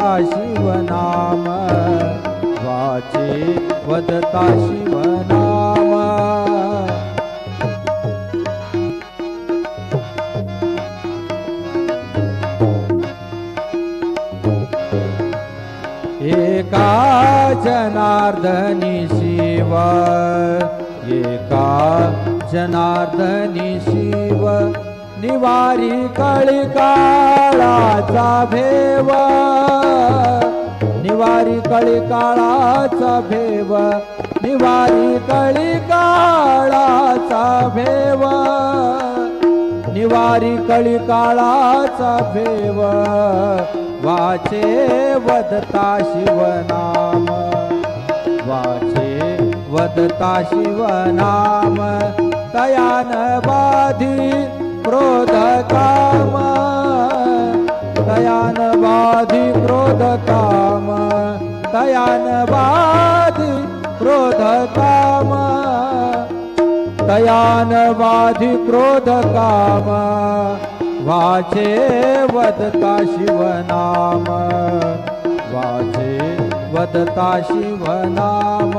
शिवनाम वाचे वदता शिवनाम एका जनार्दनी शिव एका जनार्दनी शिव निवारी कळिकाळाचा भेव निवारी कळिकाळाचा भेव निवारी कळिकाळाचा भेव निवारी कळिकाळाचा भेव वाचे वदता शिवनाम वाचे वदता शिवनाम तयान बाधी क्रोध काम तयान बाधी क्रोध काम तयान बाधी क्रोध काम तयान बाधी क्रोध काम वाचे वदता शिवनाम वाचे वदता शिवनाम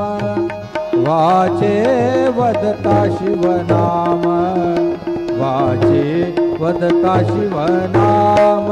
वाचे वदता शिवनाम वाचे वदता शिवनाम